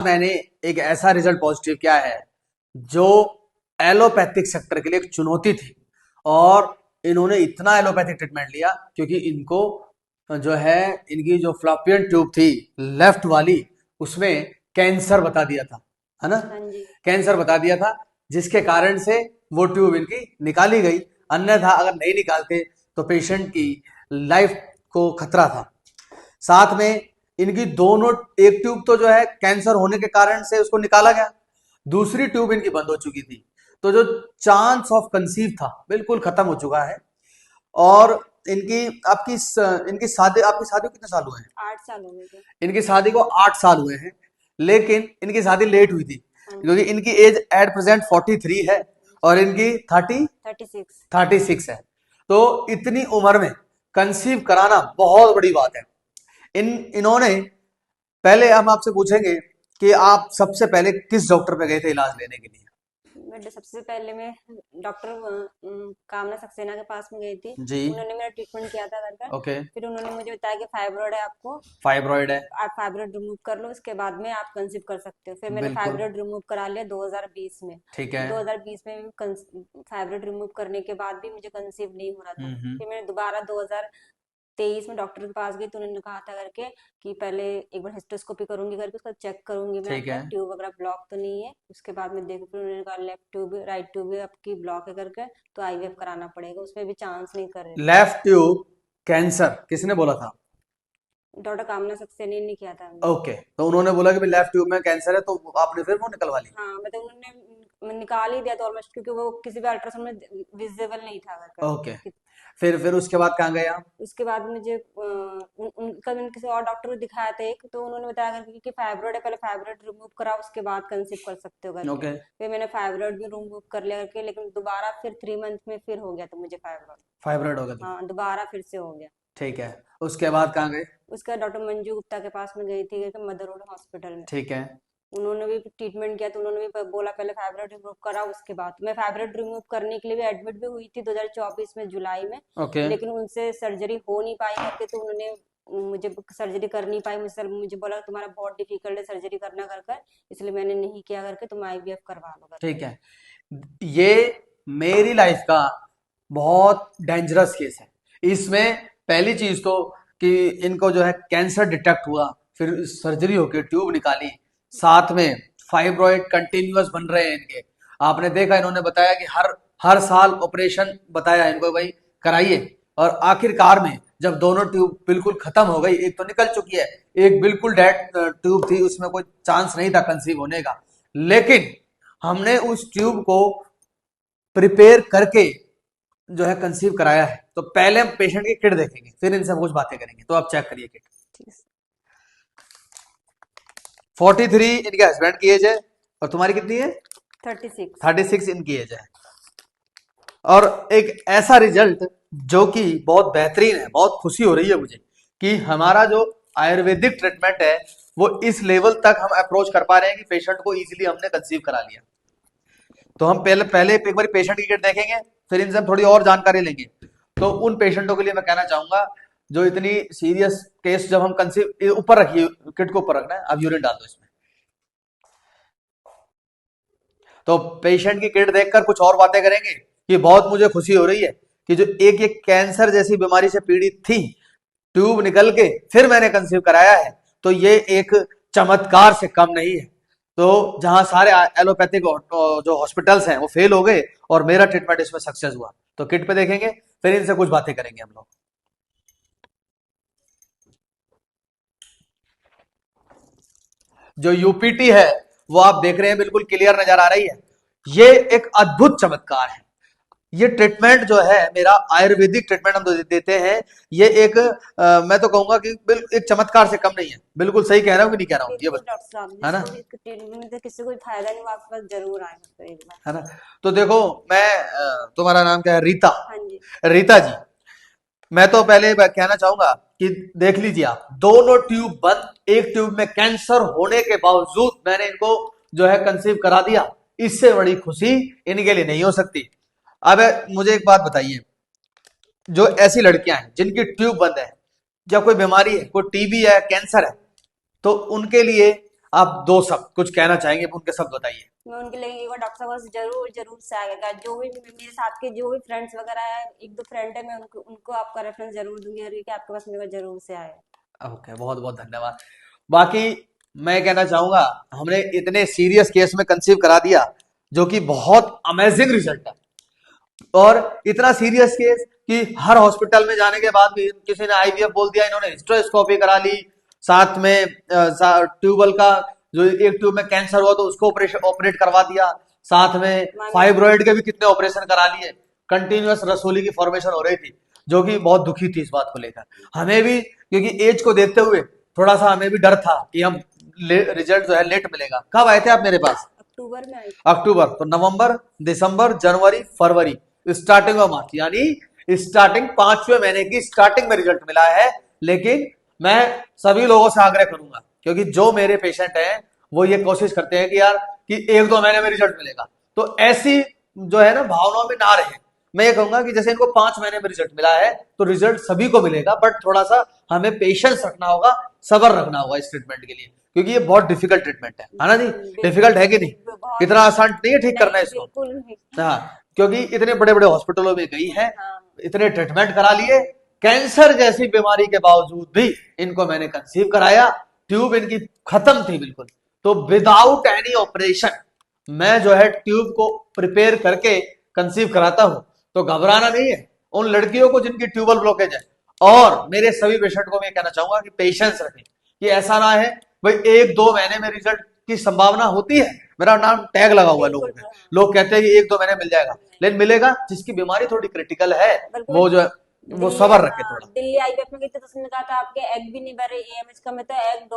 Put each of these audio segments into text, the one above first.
मैंने एक ऐसा रिजल्ट पॉजिटिव किया है जो एलोपैथिक सेक्टर के लिए एक चुनौती थी, और इन्होंने इतना एलोपैथिक ट्रीटमेंट लिया क्योंकि इनको जो है इनकी जो फ्लॉपियन ट्यूब थी लेफ्ट वाली, उसमें कैंसर बता दिया था, है ना। हाँ जी। कैंसर बता दिया था, जिसके कारण से वो ट्यूब इनकी निकाली गई। अन्यथा अगर नहीं निकालते तो पेशेंट की लाइफ को खतरा था। साथ में इनकी दोनों, एक ट्यूब तो जो है कैंसर होने के कारण से उसको निकाला गया, दूसरी ट्यूब इनकी बंद हो चुकी थी, तो जो चांस ऑफ कंसीव था बिल्कुल खत्म हो चुका है। और इनकी आपकी इनकी शादी, आपकी शादी को कितने साल हुए हैं? 8 साल हो गए थे। इनकी शादी को 8 साल हुए हैं, लेकिन इनकी शादी लेट हुई थी हाँ क्योंकि जी। इनकी एज एट प्रेजेंट 43 है और इनकी 36। 36 है। तो इतनी उम्र में कंसीव कराना बहुत बड़ी बात है। इन्होंने, पहले हम आपसे पूछेंगे कि आप सबसे पहले किस डॉक्टर पे गए थे इलाज लेने के लिए? सबसे पहले मैं डॉक्टर कामना सक्सेना के पास में गई थी। जी। उन्होंने मेरा ट्रीटमेंट किया था घर पर। ओके। फिर उन्होंने मुझे बताया कि फाइब्रॉइड है आपको, फाइब्रॉइड है। आप फाइब्रॉइड रिमूव कर लो, उसके बाद में आप कंसीव कर सकते हो। फिर मैंने बिल्कुल। फाइब्रॉइड रिमूव करा लिया 2020 में। ठीक है। 2020 में भी फाइब्रॉइड रिमूव करने के बाद भी मुझे कंसीव नहीं हो रहा था। हम्म। फिर मैंने दोबारा 2023 में डॉक्टर के पास गई, तो उन्होंने कहा था करके कि पहले एक बार हिस्टोस्कोपी करूंगी करके, उसका चेक करूंगी मैं ठीक आपका है। ट्यूब वगैरह ब्लॉक तो नहीं है। उसके बाद में देखो, फिर उन्होंने कहा लेफ्ट ट्यूब राइट ट्यूब आपकी ब्लॉक है करके, तो आईवीएफ कराना पड़ेगा, उसमें भी चांस नहीं कर रहे थे। लेफ्ट ट्यूब कैंसर किसने बोला था? डॉक्टर कामना सक्सेना ने किया था हमें। ओके, तो उन्होंने बोला कि भाई लेफ्ट ट्यूब में कैंसर है, तो आपने फिर वो निकलवा ली? हाँ, मतलब उन्होंने निकाल ही दिया था ऑलमोस्ट, क्योंकि वो किसी भी अल्ट्रासाउंड में विजिबल नहीं था करके। ओके। फिर उसके बाद कहाँ गए आप? उसके बाद मुझे उनका मैंने किसी और डॉक्टर को दिखाया था एक, तो उन्होंने बताया करके कि फाइब्रॉइड है, पहले फाइब्रॉइड रिमूव कराओ, उसके बाद कंसीव कर सकते हो करके। ओके। फिर मैंने फाइब्रॉइड भी रिमूव कर लिया करके, लेकिन दोबारा फिर 3 मंथ में फिर हो गया था मुझे फाइब्रॉइड। फाइब्रॉइड हो गया था। हाँ, दोबारा फिर से हो गया। ठीक है। उसके बाद कहाँ गए? उसका डॉक्टर मंजू गुप्ता के पास में गई थी मदर रोड हॉस्पिटल में। ठीक है। उन्होंने भी ट्रीटमेंट किया, तो उन्होंने भी बोला पहले फाइब्रॉइड रिमूव करा, उसके बाद मैं फाइब्रॉइड रिमूव करने के लिए भी एडमिट भी हुई थी 2024 में जुलाई में। ओके। लेकिन उनसे सर्जरी हो नहीं पाई करके, तो उन्होंने मुझे सर्जरी कर नहीं पाई, मुझे बोला तुम्हारा बहुत डिफिकल्ट है सर्जरी करना कर कर, इसलिए मैंने नहीं किया करके, तुम आईवीएफ करवा लो करके। ठीक है। ये मेरी लाइफ का बहुत डेंजरस केस है। इसमें पहली चीज तो कि इनको जो है कैंसर डिटेक्ट हुआ, फिर सर्जरी होके ट्यूब निकाली, साथ में फाइब्रॉइड कंटिन्यूअस बन रहे हैं इनके। आपने देखा, इन्होंने बताया कि हर हर साल ऑपरेशन बताया इनको, भाई कराइए। और आखिरकार में जब दोनों ट्यूब बिल्कुल खत्म हो गई, एक तो निकल चुकी है, एक बिल्कुल डेड ट्यूब थी, उसमें कोई चांस नहीं था कंसीव होने का, लेकिन हमने उस ट्यूब को प्रिपेयर करके जो है कंसीव कराया है। तो पहले हम पेशेंट की किट देखेंगे, फिर इनसे हम कुछ बातें करेंगे। तो आप चेक करिए किट। ठीक है। 43 इनके हस्बैंड की एज है, और तुम्हारी कितनी है? 36। 36 इनकी एज है। और एक ऐसा रिजल्ट जो कि बहुत बेहतरीन है, बहुत खुशी हो रही है मुझे कि हमारा जो आयुर्वेदिक ट्रीटमेंट है वो इस लेवल तक हम अप्रोच कर पा रहे हैं कि पेशेंट को इजीली हमने कंसीव करा लिया। तो हम पहले पहले एक बार पेशेंट की किट देखेंगे, फिर इनसे हम थोड़ी और जानकारी लेंगे। तो उन पेशेंटों के लिए मैं कहना चाहूंगा जो इतनी सीरियस केस, जब हम कंसीव, ऊपर रखिए किट को, ऊपर रखना है, अब यूरिन डाल दो इसमें। तो पेशेंट की किट देखकर कुछ और बातें करेंगे कि बहुत मुझे खुशी हो रही है कि जो एक एक कैंसर जैसी बीमारी से पीड़ित थी, ट्यूब निकल के फिर मैंने कंसीव कराया है, तो ये एक चमत्कार से कम नहीं है। तो जहां सारे एलोपैथिक जो हॉस्पिटल्स हैं वो फेल हो गए, और मेरा ट्रीटमेंट इसमें सक्सेस हुआ। तो किट पे देखेंगे, फिर इनसे कुछ बातें करेंगे हम लोग। जो यूपीटी है वो आप देख रहे हैं, बिल्कुल क्लियर नजर आ रही है। ये एक अद्भुत चमत्कार है। ये ट्रीटमेंट जो है मेरा, आयुर्वेदिक ट्रीटमेंट हम देते हैं, ये एक मैं तो कहूंगा कि एक चमत्कार से कम नहीं है। बिल्कुल सही कह रहा हूँ कि नहीं कह रहा हूँ, ये बिल्कुल बस, डॉक्टर साहब, है ना, जिसको भी ट्रीटमेंट से किसी को भी फायदा नहीं हुआ, आपके पास जरूर आए तो एक बार। है ना। तो देखो, मैं तुम्हारा नाम क्या है? रीता। हाँ जी। रीता जी, मैं तो पहले कहना चाहूंगा कि देख लीजिए आप, दोनों ट्यूब बंद, एक ट्यूब में कैंसर होने के बावजूद मैंने इनको जो है कंसीव करा दिया। इससे बड़ी खुशी इनके लिए नहीं हो सकती। अब मुझे एक बात बताइए, जो ऐसी लड़कियां हैं जिनकी ट्यूब बंद है, या कोई बीमारी है, कोई टीबी है, कैंसर है, तो उनके लिए आप दो शब्द कुछ कहना चाहेंगे, उनके शब्द बताइए। मैं उनके लिए एक बार डॉक्टर साहब से जरूर जरूर से आएगा। जो भी मेरे साथ के जो भी फ्रेंड्स वगैरह है, एक दो फ्रेंड है, मैं उनको उनको आपका रेफरेंस जरूर दूंगी कि आपके पास मेरे को जरूर से आए। ओके, बहुत बहुत धन्यवाद। बाकी मैं कहना चाहूंगा, हमने इतने सीरियस केस में कंसीव करा दिया, जो कि बहुत अमेजिंग रिजल्ट है। और इतना सीरियस केस कि हर हॉस्पिटल में जाने के बाद भी किसी ने आईवीएफ बोल दिया, इन्होंने हिस्ट्रोस्कोपी करा ली, साथ में ट्यूबल का जो एक ट्यूब में कैंसर हुआ तो उसको ऑपरेट करवा दिया, साथ में फाइब्रॉइड के भी कितने ऑपरेशन करा लिए, कंटिन्यूअस रसोली की फॉर्मेशन हो रही थी, जो कि बहुत दुखी थी इस बात को लेकर। हमें भी क्योंकि एज को देखते हुए थोड़ा सा हमें भी डर था कि हम रिजल्ट जो है लेट मिलेगा। कब आए थे आप मेरे पास? अक्टूबर में आई। अक्टूबर, तो नवंबर, दिसंबर, जनवरी, फरवरी, स्टार्टिंग में मार्च, यानी स्टार्टिंग 5वें महीने की स्टार्टिंग में रिजल्ट मिला है। लेकिन मैं सभी लोगों से आग्रह करूंगा, क्योंकि जो मेरे पेशेंट हैं वो ये कोशिश करते हैं कि यार कि 1-2 महीने में रिजल्ट मिलेगा, तो ऐसी जो है ना भावनाओं में ना रहे। मैं ये कहूंगा कि जैसे इनको 5 महीने में रिजल्ट मिला है तो रिजल्ट सभी को मिलेगा, बट थोड़ा सा हमें पेशेंस रखना होगा, सब्र रखना होगा इस ट्रीटमेंट के लिए, क्योंकि ये बहुत डिफिकल्ट ट्रीटमेंट है ना जी? डिफिकल्ट है कि नहीं? बहुत इतना आसान नहीं है ठीक करना नहीं, इसको। बिल्कुल नहीं। हाँ, क्योंकि इतने बड़े बड़े हॉस्पिटलों में गई है, हाँ, इतने ट्रीटमेंट करा लिए, कैंसर जैसी बीमारी के बावजूद भी इनको मैंने कंसीव कराया, ट्यूब इनकी खत्म थी बिल्कुल, तो विदाउट एनी ऑपरेशन मैं जो है ट्यूब को प्रिपेयर करके कंसीव कराता हूं। तो घबराना नहीं है उन लड़कियों को जिनकी ट्यूबल ब्लॉकेज है। और मेरे सभी पेशेंट को मैं कहना चाहूंगा कि पेशेंस रखें, कि ऐसा ना है भाई 1-2 महीने में रिजल्ट की संभावना होती है, मेरा नाम टैग लगा हुआ है लोगों बिल्कुल। पे, लोग कहते हैं कि 1-2 महीने मिल जाएगा, लेकिन मिलेगा जिसकी बीमारी थोड़ी क्रिटिकल है, बिल्कुल। वो जो है वो दिल्ली सबर रखे थोड़ा। दिल्ली आईवीएफ में गई थी तो उसने कहा था आपके एग भी नहीं भरे एएमएच का, में तो एग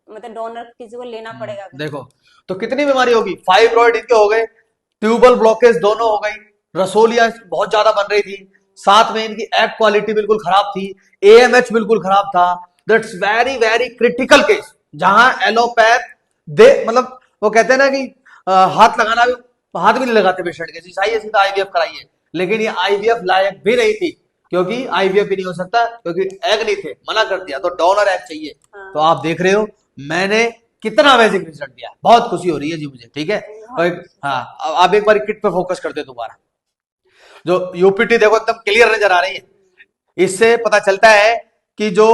मतलब डोनर किसी को लेना पड़ेगा। देखो तो कितनी बीमारी होगी, फाइब्रॉइड इनके हो गए, ट्यूबल ब्लॉकेज दोनों हो गई, रसोलियां बहुत ज्यादा बन रही थी, साथ में इनकी एग क्वालिटी बिल्कुल खराब थी, एएमएच बिल्कुल खराब था। That's very very critical case, जहां एलोपैथ दे मतलब वो कहते हैं ना कि हाथ लगाना भी, हाथ भी नहीं लगाते पेशेंट के, आइए सीधा आईवीएफ कराइए। लेकिन ये आईवीएफ लायक भी नहीं थी, क्योंकि आईवीएफ भी नहीं हो सकता, क्योंकि एग नहीं थे, मना कर दिया, तो डोनर एग चाहिए। तो आप देख रहे हो मैंने कितना अमेजिंग रिजल्ट दिया, बहुत खुशी हो रही है जी मुझे, ठीक है। और हाँ, आप एक बार किट पे फोकस करते दोबारा, जो यूपीटी देखो एकदम क्लियर नजर आ रही है, इससे पता चलता है कि जो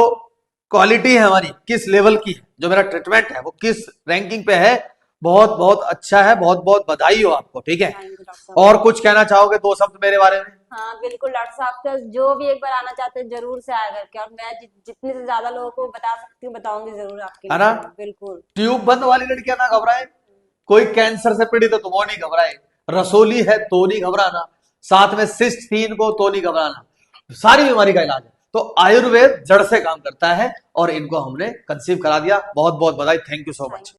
क्वालिटी है हमारी किस लेवल की है, जो मेरा ट्रीटमेंट है वो किस रैंकिंग पे है। बहुत बहुत अच्छा है, बहुत बहुत बधाई हो आपको, ठीक है। थैंक यू डॉक्टर साहब। और कुछ कहना चाहोगे 2 शब्द मेरे बारे में? हाँ बिल्कुल डॉक्टर साहब का जो भी एक बार आना चाहते हैं जरूर से आया करके, और मैं जितने से ज्यादा लोगों को बता सकती हूँ बताऊंगी जरूर आपके है ना? लिए। बिल्कुल। ट्यूब बंद वाली लड़कियां ना घबराए, कोई कैंसर से पीड़ित है तो वो नहीं घबराए, रसोली है तो नहीं घबराना, साथ में सिस्ट थी इनको तो नहीं घबराना, सारी बीमारी का इलाज है। तो आयुर्वेद जड़ से काम करता है और इनको हमने कंसीव करा दिया। बहुत बहुत बधाई, थैंक यू सो मच।